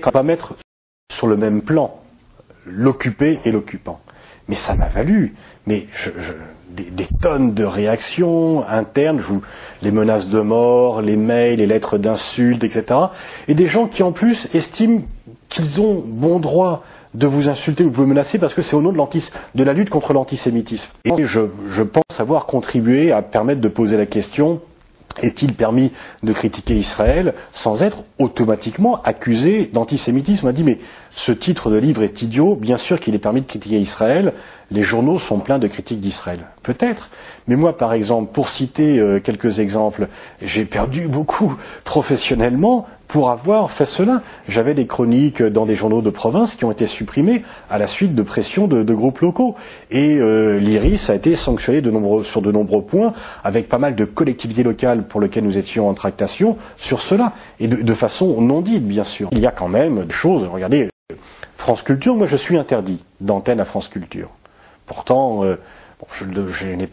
quand même pas mettre sur le même plan l'occupé et l'occupant. Mais ça m'a valu des tonnes de réactions internes, les menaces de mort, les mails, les lettres d'insultes, etc. Et des gens qui en plus estiment qu'ils ont bon droit de vous insulter ou de vous menacer parce que c'est au nom de la lutte contre l'antisémitisme. Et je pense avoir contribué à permettre de poser la question: est-il permis de critiquer Israël sans être automatiquement accusé d'antisémitisme? On a dit, mais ce titre de livre est idiot, bien sûr qu'il est permis de critiquer Israël, les journaux sont pleins de critiques d'Israël. Peut-être, mais moi par exemple, pour citer quelques exemples, j'ai perdu beaucoup professionnellement pour avoir fait cela. J'avais des chroniques dans des journaux de province qui ont été supprimées à la suite de pressions de groupes locaux. Et l'IRIS a été sanctionné sur de nombreux points, avec pas mal de collectivités locales pour lesquelles nous étions en tractation sur cela, et de façon non dite, bien sûr. Il y a quand même des choses, regardez, France Culture, moi je suis interdit d'antenne à France Culture. Pourtant, je ne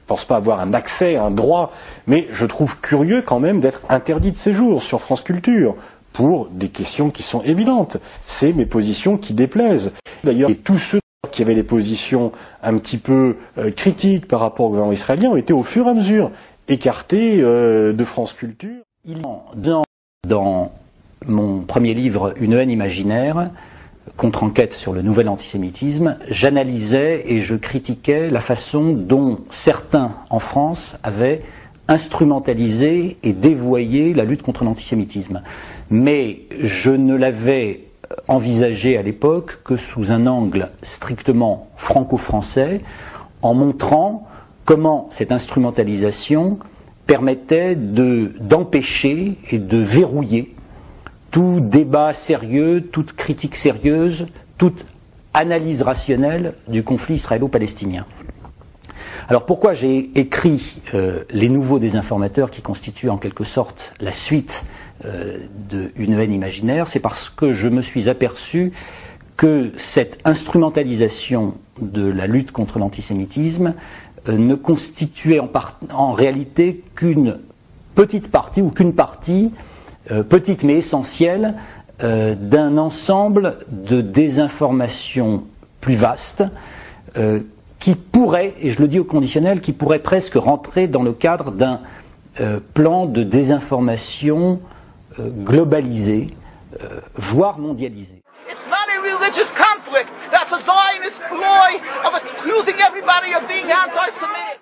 pense pas avoir un accès, un droit, mais je trouve curieux quand même d'être interdit de séjour sur France Culture, pour des questions qui sont évidentes. C'est mes positions qui déplaisent. D'ailleurs, et tous ceux qui avaient des positions un petit peu critiques par rapport au gouvernement israélien ont été au fur et à mesure écartés de France Culture. Dans mon premier livre, Une haine imaginaire, contre-enquête sur le nouvel antisémitisme, j'analysais et je critiquais la façon dont certains en France avaient instrumentalisé et dévoyé la lutte contre l'antisémitisme. Mais je ne l'avais envisagé à l'époque que sous un angle strictement franco-français, en montrant comment cette instrumentalisation permettait d'empêcher et de verrouiller tout débat sérieux, toute critique sérieuse, toute analyse rationnelle du conflit israélo-palestinien. Alors pourquoi j'ai écrit Les Nouveaux Désinformateurs, qui constituent en quelque sorte la suite de Une haine imaginaire? C'est parce que je me suis aperçu que cette instrumentalisation de la lutte contre l'antisémitisme ne constituait en réalité qu'une petite partie, ou qu'une partie petite mais essentielle, d'un ensemble de désinformations plus vastes qui pourrait, et je le dis au conditionnel, qui pourrait presque rentrer dans le cadre d'un plan de désinformation globalisé, voire mondialisé. It's not a religious conflict. That's a Zionist ploy of accusing everybody of being anti-Semitic.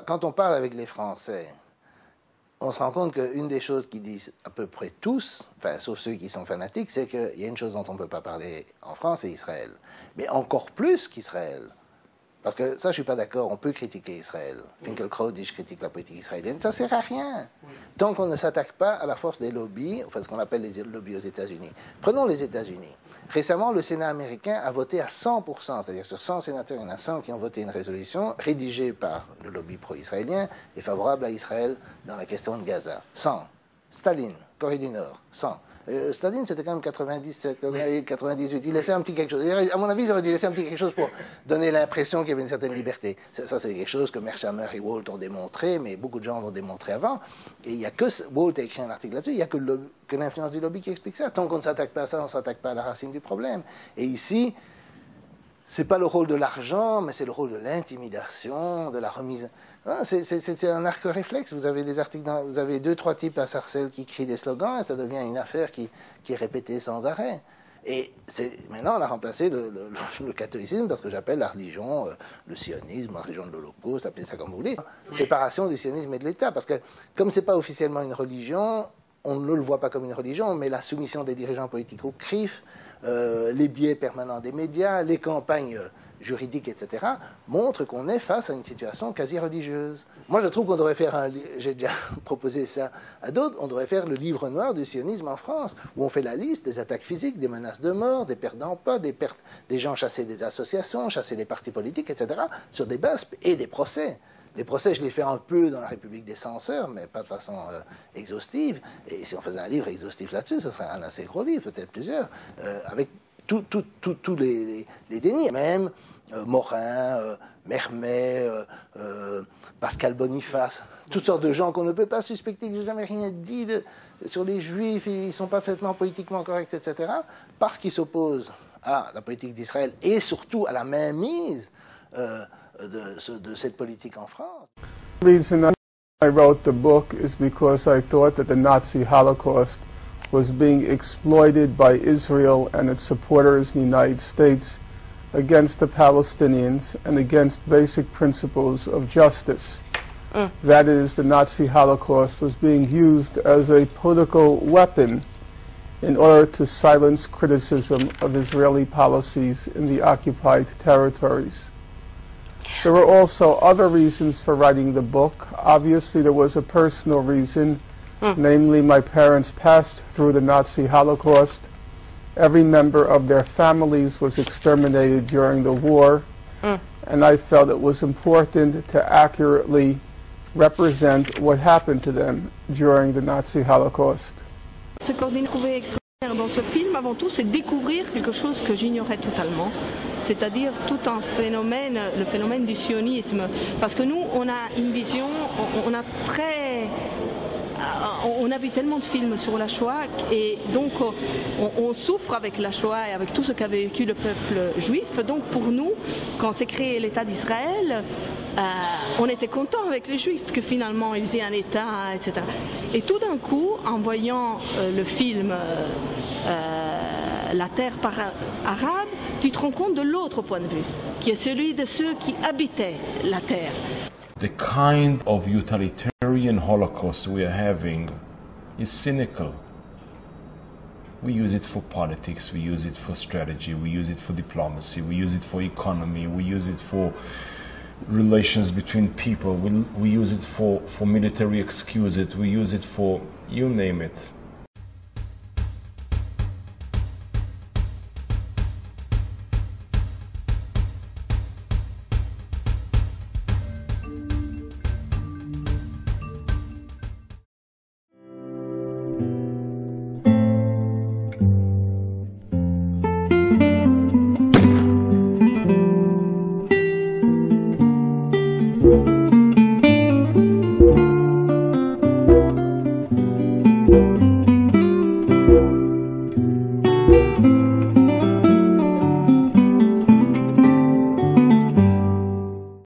Quand on parle avec les Français, on se rend compte qu'une des choses qu'ils disent à peu près tous, enfin, sauf ceux qui sont fanatiques, c'est qu'il y a une chose dont on ne peut pas parler en France, c'est Israël. Mais encore plus qu'Israël. Parce que ça, je ne suis pas d'accord, on peut critiquer Israël. Finkielkraut dit je critique la politique israélienne, ça ne sert à rien. Tant qu'on ne s'attaque pas à la force des lobbies, enfin ce qu'on appelle les lobbies aux États-Unis. Prenons les États-Unis. Récemment, le Sénat américain a voté à 100%, c'est-à-dire sur 100 sénateurs, il y en a 100 qui ont voté une résolution rédigée par le lobby pro-israélien et favorable à Israël dans la question de Gaza. 100. Staline, Corée du Nord, 100. Staline, c'était quand même 97, 98. Il laissait un petit quelque chose. À mon avis, ils auraient dû laisser un petit quelque chose pour donner l'impression qu'il y avait une certaine liberté. Ça, c'est quelque chose que Mearsheimer et Walt ont démontré, mais beaucoup de gens l'ont démontré avant. Et il n'y a que... Walt a écrit un article là-dessus, il n'y a que l'influence du lobby qui explique ça. Tant qu'on ne s'attaque pas à ça, on ne s'attaque pas à la racine du problème. Et ici, c'est pas le rôle de l'argent, mais c'est le rôle de l'intimidation, de la remise... C'est un arc réflexe. Vous avez des articles, vous avez 2-3 types à Sarcelles qui crient des slogans et ça devient une affaire qui est répétée sans arrêt. Et maintenant, on a remplacé le catholicisme par ce que j'appelle la religion, le sionisme, la religion de l'Holocauste, appelez ça comme vous voulez. Séparation du sionisme et de l'État. Parce que comme c'est pas officiellement une religion, on ne le voit pas comme une religion, mais la soumission des dirigeants politiques au CRIF, les biais permanents des médias, les campagnes juridiques, etc., montrent qu'on est face à une situation quasi religieuse. Moi, je trouve qu'on devrait faire j'ai déjà proposé ça à d'autres, on devrait faire le livre noir du sionisme en France, où on fait la liste des attaques physiques, des menaces de mort, des pertes d'emploi, des gens chassés des associations, chassés des partis politiques, etc., sur des bases et des procès. Les procès, je les fais un peu dans la République des censeurs, mais pas de façon exhaustive. Et si on faisait un livre exhaustif là-dessus, ce serait un assez gros livre, peut-être plusieurs, avec tous les dénis. Même Morin, Mermet, Pascal Boniface, toutes sortes de gens qu'on ne peut pas suspecter, que j'ai jamais rien dit sur les Juifs, ils sont parfaitement politiquement corrects, etc., parce qu'ils s'opposent à la politique d'Israël et surtout à la mainmise de cette politique en France. The reason I wrote the book is because I thought that the Nazi Holocaust was being exploited by Israel and its supporters in the United States against the Palestinians and against basic principles of justice. That is, the Nazi Holocaust was being used as a political weapon in order to silence criticism of Israeli policies in the occupied territories. There were also other reasons for writing the book. Obviously, there was a personal reason, namely my parents passed through the Nazi Holocaust. Every member of their families was exterminated during the war, and I felt it was important to accurately represent what happened to them during the Nazi Holocaust. Ce qu'on a trouvé extraordinaire dans ce film, avant tout, c'est découvrir quelque chose que j'ignorais totalement, c'est-à-dire tout un phénomène, le phénomène du sionisme. Parce que nous, on a une vision, on a vu tellement de films sur la Shoah et donc on souffre avec la Shoah et avec tout ce qu'a vécu le peuple juif. Donc pour nous, quand s'est créé l'État d'Israël, on était content avec les Juifs que finalement ils aient un État, etc. Et tout d'un coup, en voyant le film La Terre par arabe, tu te rends compte de l'autre point de vue, qui est celui de ceux qui habitaient la Terre. The kind of utilitarian Holocaust we are having is cynical. We use it for politics, we use it for strategy, we use it for diplomacy, we use it for economy, we use it for relations between people, we use it for military excuses, we use it for you name it.